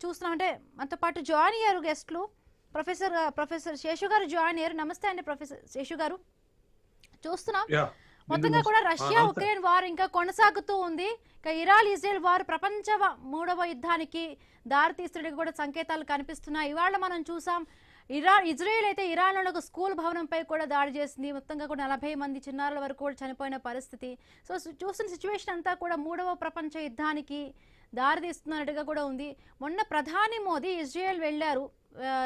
చూస్తున్నాం అంటే మనతో పాటు జాయిన్ అయ్యారు గెస్ట్లు ప్రొఫెసర్ శేషు గారు జాయిన్ అయ్యారు. నమస్తే అండి ప్రొఫెసర్ శేషు గారు. చూస్తున్నాం మొత్తంగా కూడా రష్యా ఉక్రెయిన్ వార్ ఇంకా కొనసాగుతూ ఉంది. ఇక ఇరాన్ ఇజ్రాయెల్ వార్ ప్రపంచ మూడవ యుద్ధానికి దారితీస్తున్నట్టు కూడా సంకేతాలు కనిపిస్తున్నాయి. ఇవాళ మనం చూసాం ఇజ్రాయెల్ అయితే ఇరాన్లో ఒక స్కూల్ భవనంపై కూడా దాడి చేసింది. మొత్తంగా కూడా 40 మంది చిన్నారుల వరకు కూడా చనిపోయిన పరిస్థితి. సో చూస్తున్న సిచ్యువేషన్ అంతా కూడా మూడవ ప్రపంచ యుద్ధానికి దారితీస్తున్నట్టుగా కూడా ఉంది. మొన్న ప్రధాని మోదీ ఇజ్రాయెల్ వెళ్ళారు,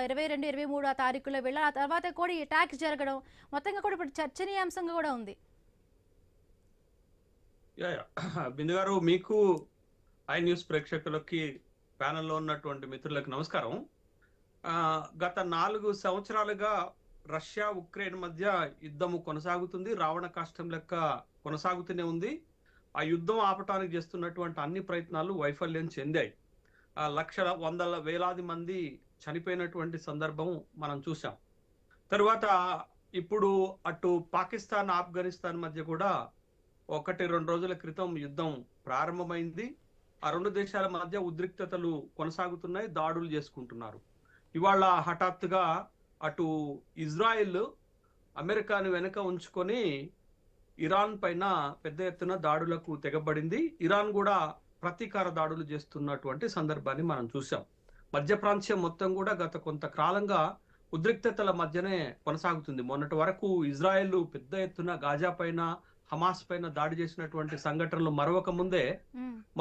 22, 23 తారీఖులో వెళ్ళారు. ఆ తర్వాత కూడా ఈ అటాక్స్ జరగడం మొత్తంగా కూడా ఇప్పుడు చర్చనీయాంశంగా కూడా ఉంది. బిందు గారు, మీకు ఐ న్యూస్ ప్రేక్షకులకి ప్యానెల్లో ఉన్నటువంటి మిత్రులకు నమస్కారం. గత 4 సంవత్సరాలుగా రష్యా ఉక్రెయిన్ మధ్య యుద్ధము కొనసాగుతుంది. రావణ కాష్టం లెక్క కొనసాగుతూనే ఉంది. ఆ యుద్ధం ఆపటానికి చేస్తున్నటువంటి అన్ని ప్రయత్నాలు వైఫల్యం చెందాయి. లక్షల వందల వేలాది మంది చనిపోయినటువంటి సందర్భం మనం చూసాం. తరువాత ఇప్పుడు అటు పాకిస్తాన్ ఆఫ్ఘనిస్తాన్ మధ్య కూడా 1-2 రోజుల క్రితం యుద్ధం ప్రారంభమైంది. ఆ 2 దేశాల మధ్య ఉద్రిక్తతలు కొనసాగుతున్నాయి, దాడులు చేసుకుంటున్నారు. ఇవాళ హఠాత్తుగా అటు ఇజ్రాయెల్ అమెరికాను వెనుక ఉంచుకొని ఇరాన్ పైన పెద్ద ఎత్తున దాడులకు తెగబడింది. ఇరాన్ కూడా ప్రతీకార దాడులు చేస్తున్నటువంటి సందర్భాన్ని మనం చూసాం. మధ్య ప్రాంత్యం మొత్తం కూడా గత కొంతకాలంగా ఉద్రిక్తతల మధ్యనే కొనసాగుతుంది. మొన్నటి వరకు ఇజ్రాయెల్ పెద్ద ఎత్తున గాజా పైన, హమాస్ పైన దాడి చేసినటువంటి సంఘటనలు మరొక ముందే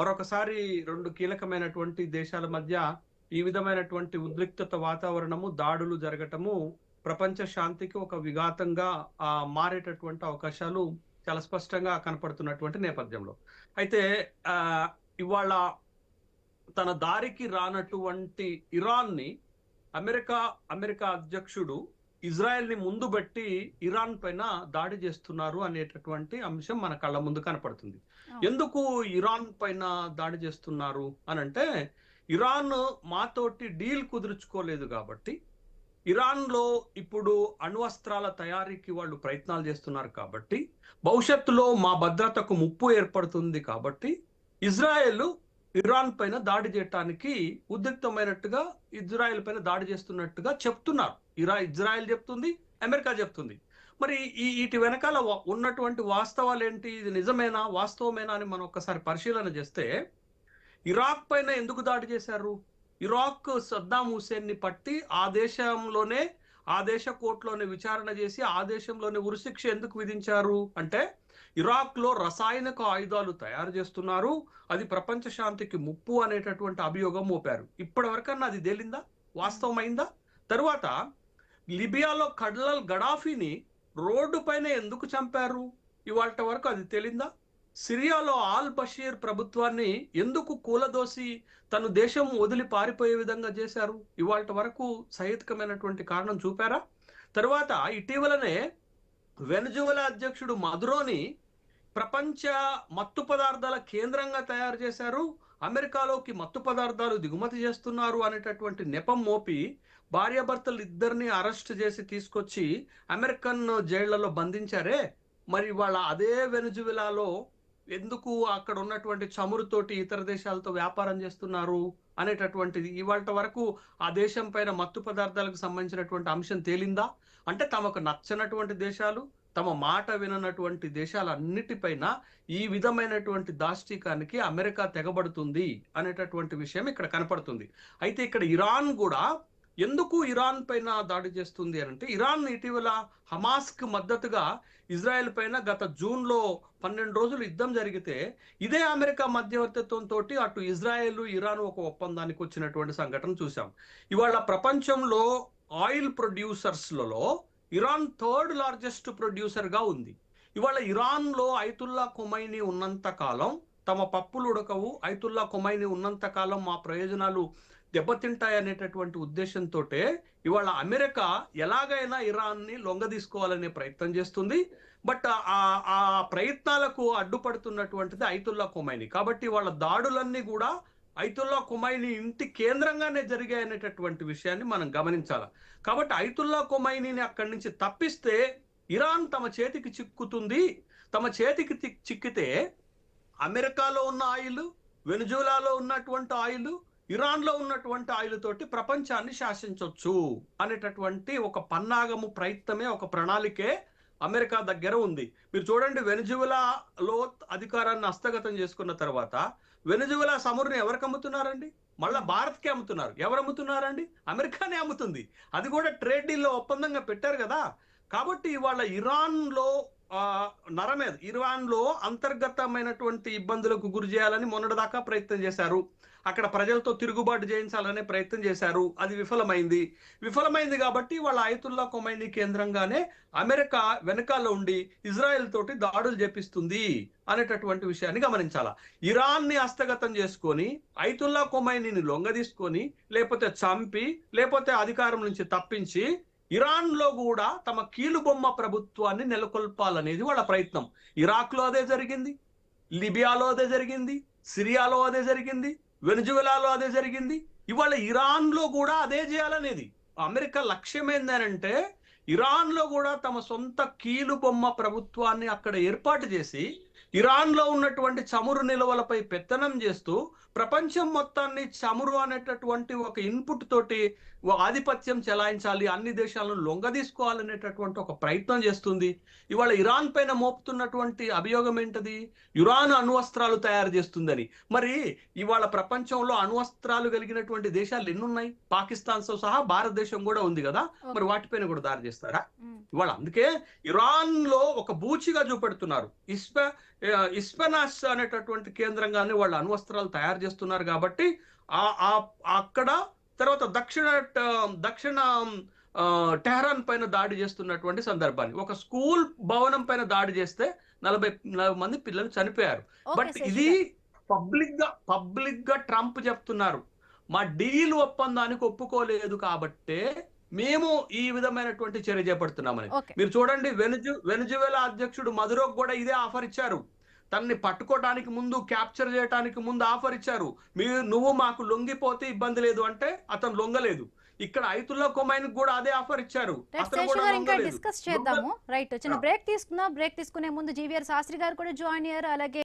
మరొకసారి 2 కీలకమైనటువంటి దేశాల మధ్య ఈ విధమైనటువంటి ఉద్రిక్తత వాతావరణము, దాడులు జరగటము ప్రపంచ శాంతికి ఒక విఘాతంగా మారేటటువంటి అవకాశాలు చాలా స్పష్టంగా కనపడుతున్నటువంటి నేపథ్యంలో అయితే ఇవాళ తన దారికి రానటువంటి ఇరాన్ ని అమెరికా అధ్యక్షుడు ఇజ్రాయెల్ ని ముందు పెట్టి ఇరాన్ పైన దాడి చేస్తున్నారు అనేటటువంటి అంశం మన కళ్ళ ముందు కనపడుతుంది. ఎందుకు ఇరాన్ పైన దాడి చేస్తున్నారు అని అంటే, ఇరాన్ మాతోటి డీల్ కుదుర్చుకోలేదు కాబట్టి, ఇరాన్ లో ఇప్పుడు అణ్వస్త్రాల తయారీకి వాళ్ళు ప్రయత్నాలు చేస్తున్నారు కాబట్టి, భవిష్యత్తులో మా భద్రతకు ముప్పు ఏర్పడుతుంది కాబట్టి ఇజ్రాయెల్ ఇరాన్ పైన దాడి చేయటానికి ఉద్రిక్తమైనట్టుగా ఇజ్రాయెల్ పైన దాడి చేస్తున్నట్టుగా చెప్తున్నారు. ఇజ్రాయెల్ చెప్తుంది, అమెరికా చెప్తుంది. మరి వీటి వెనకాల ఉన్నటువంటి వాస్తవాలు ఏంటి? ఇది నిజమేనా, వాస్తవమేనా అని మనం ఒక్కసారి పరిశీలన చేస్తే, ఇరాక్ పైన ఎందుకు దాడి చేశారు? ఇరాక్ సద్దాం హుసేన్ ని పట్టి ఆ దేశ కోర్టులోనే విచారణ చేసి ఆ దేశంలోనే ఉరిశిక్ష ఎందుకు విధించారు అంటే, ఇరాక్ లో రసాయనిక ఆయుధాలు తయారు చేస్తున్నారు, అది ప్రపంచ శాంతికి ముప్పు అనేటటువంటి అభియోగం మోపారు. ఇప్పటి వరకన్నా అది తేలిందా, వాస్తవమైందా? తరువాత లిబియాలో కడ్లల్ గడాఫీని రోడ్డు పైన ఎందుకు చంపారు? ఇవాళ వరకు అది తేలిందా? సిరియాలో ఆల్ బషీర్ ప్రభుత్వాన్ని ఎందుకు కూలదోసి తను దేశం వదిలి పారిపోయే విధంగా చేశారు? ఇవాళ వరకు సహేతుకమైనటువంటి కారణం చూపారా? తరువాత ఇటీవలనే వెనజువెలా అధ్యక్షుడు మదురోని ప్రపంచ మత్తు పదార్థాల కేంద్రంగా తయారు చేశారు, అమెరికాలోకి మత్తు పదార్థాలు దిగుమతి చేస్తున్నారు అనేటటువంటి నెపం మోపి భార్యాభర్తలు ఇద్దరిని అరెస్ట్ చేసి తీసుకొచ్చి అమెరికన్ జైళ్లలో బంధించారే. మరి వాళ్ళ అదే వెనజువెలాలో ఎందుకు అక్కడ ఉన్నటువంటి చమురుతోటి ఇతర దేశాలతో వ్యాపారం చేస్తున్నారు అనేటటువంటిది ఇవాళ వరకు ఆ దేశం పైన మత్తు పదార్థాలకు సంబంధించినటువంటి అంశం తేలిందా? అంటే తమకు నచ్చనటువంటి దేశాలు, తమ మాట విననటువంటి దేశాలన్నిటిపైన ఈ విధమైనటువంటి దాష్టీకానికి అమెరికా తెగబడుతుంది అనేటటువంటి విషయం ఇక్కడ కనపడుతుంది. అయితే ఇక్కడ ఇరాన్ కూడా ఎందుకు ఇరాన్ పైన దాడి చేస్తుంది అంటే, ఇరాన్ ఇటీవల హమాస్ కు మద్దతుగా ఇజ్రాయెల్ పైన గత జూన్లో 12 రోజులు యుద్ధం జరిగితే ఇదే అమెరికా మధ్యవర్తిత్వంతో అటు ఇజ్రాయెల్ ఇరాన్ ఒక ఒప్పందానికి వచ్చినటువంటి సంఘటన చూసాం. ఇవాళ ప్రపంచంలో ఆయిల్ ప్రొడ్యూసర్స్లలో ఇరాన్ 3rd లార్జెస్ట్ ప్రొడ్యూసర్ గా ఉంది. ఇవాళ ఇరాన్ లో ఐతుల్లా ఖొమైనీ ఉన్నంత కాలం తమ పప్పులు ఉడకవు, ఐతుల్లా ఖొమైనీ ఉన్నంత కాలం మా ప్రయోజనాలు దెబ్బతింటాయనేటటువంటి ఉద్దేశంతో ఇవాళ అమెరికా ఎలాగైనా ఇరాన్ ని లొంగదీసుకోవాలనే ప్రయత్నం చేస్తుంది. బట్ ఆ ప్రయత్నాలకు అడ్డుపడుతున్నటువంటిది ఐతుల్లా ఖొమైనీ. కాబట్టి వాళ్ళ దాడులన్నీ కూడా ఐతుల్లా ఖొమైనీ ఇంటి కేంద్రంగానే జరిగాయనేటటువంటి విషయాన్ని మనం గమనించాలి. కాబట్టి ఐతుల్లా ఖొమైనీని అక్కడి నుంచి తప్పిస్తే ఇరాన్ తమ చేతికి చిక్కుతుంది. తమ చేతికి చిక్కితే అమెరికాలో ఉన్న ఆయిల్, వెనజులాలో ఉన్నటువంటి ఆయిల్, ఇరాన్ లో ఉన్నటువంటి ఆయిల్ తోటి ప్రపంచాన్ని శాసించవచ్చు అనేటటువంటి ఒక పన్నాగము ప్రయత్నమే, ఒక ప్రణాళికే అమెరికా దగ్గర ఉంది. మీరు చూడండి, వెనిజువెలాలో అధికారాన్ని హస్తగతం చేసుకున్న తర్వాత వెనిజువెలా చమురుని ఎవరికి అమ్ముతున్నారండి? మళ్ళా భారత్కే అమ్ముతున్నారు. ఎవరు అమ్ముతున్నారండి? అమెరికానే అమ్ముతుంది. అది కూడా ట్రేడ్ డీల్లో ఒప్పందంగా పెట్టారు కదా. కాబట్టి ఇవాళ ఇరాన్లో ఇరాన్లో అంతర్గతమైనటువంటి ఇబ్బందులకు గురి చేయాలని మొన్నటిదాకా ప్రయత్నం చేశారు. అక్కడ ప్రజలతో తిరుగుబాటు చేయించాలనే ప్రయత్నం చేశారు. అది విఫలమైంది కాబట్టి వాళ్ళ అయతుల్లా ఖొమైనీ కేంద్రంగానే అమెరికా వెనకాల ఉండి ఇజ్రాయెల్ తోటి దాడులు చేపిస్తుంది అనేటటువంటి విషయాన్ని గమనించాలా. ఇరాన్ని హస్తగతం చేసుకొని అయతుల్లా ఖొమైనీని లొంగదీసుకొని లేకపోతే చంపి లేకపోతే అధికారం నుంచి తప్పించి ఇరాన్ లో కూడా తమ కీలుబొమ్మ ప్రభుత్వాన్ని నెలకొల్పాలనేది వాళ్ళ ప్రయత్నం. ఇరాక్ లో అదే జరిగింది, లిబియాలో అదే జరిగింది, సిరియాలో అదే జరిగింది, వెనిజువెలాలో అదే జరిగింది. ఇవాళ ఇరాన్ లో కూడా అదే చేయాలనేది అమెరికా లక్ష్యం. ఏంటంటే ఇరాన్ లో కూడా తమ సొంత కీలుబొమ్మ ప్రభుత్వాన్ని అక్కడ ఏర్పాటు చేసి ఇరాన్ లో ఉన్నటువంటి చమురు నిల్వలపై పెత్తనం చేస్తూ ప్రపంచం మొత్తాన్ని చమురు అనేటటువంటి ఒక ఇన్పుట్ తోటి ఆధిపత్యం చెలాయించాలి, అన్ని దేశాలను లొంగదీసుకోవాలనేటటువంటి ఒక ప్రయత్నం చేస్తుంది. ఇవాళ ఇరాన్ పైన మోపుతున్నటువంటి అభియోగం ఏంటది? ఇరాన్ అణువస్త్రాలు తయారు చేస్తుందని. మరి ఇవాళ ప్రపంచంలో అణువస్త్రాలు కలిగినటువంటి దేశాలు ఎన్నున్నాయి? పాకిస్తాన్తో సహా భారతదేశం కూడా ఉంది కదా. మరి వాటిపైన కూడా దాడి చేస్తారా? ఇవాళ అందుకే ఇరాన్ లో ఒక బూచిగా చూపెడుతున్నారు. ఇస్పెనాస్ అనేటటువంటి కేంద్రంగానే వాళ్ళు అణువస్త్రాలు తయారు చేస్తున్నారు. కాబట్టి అక్కడ తర్వాత దక్షిణ టెహరాన్ పైన దాడి చేస్తున్నటువంటి సందర్భాన్ని, ఒక స్కూల్ భవనం పైన దాడి చేస్తే 40 మంది పిల్లలు చనిపోయారు. బట్ ఇది పబ్లిక్ గా ట్రంప్ చెప్తున్నారు, మా డీల్ ఒప్పందానికి ఒప్పుకోలేదు కాబట్టే మేము ఈ విధమైనటువంటి చర్య చేపడుతున్నామని. మీరు చూడండి, వెనిజువెలా అధ్యక్షుడు మదురోకు కూడా ఇదే ఆఫర్ ఇచ్చారు. తనని పట్టుకోవడానికి ముందు, క్యాప్చర్ చేయడానికి ముందు ఆఫర్ ఇచ్చారు. నువ్వు మాకు లొంగిపోతే ఇబ్బంది లేదు అంటే అతను లొంగలేదు. ఇక్కడ అయతుల్లా ఖొమైనీకి కూడా అదే ఆఫర్ ఇచ్చారు. ఇంకా డిస్కస్ చేద్దాము. రైట్, చిన్న బ్రేక్ తీసుకుందాం. బ్రేక్ తీసుకునే ముందు జీవీఆర్ శాస్త్రి గారు కూడా జాయిన్ అయ్యారు. అలాగే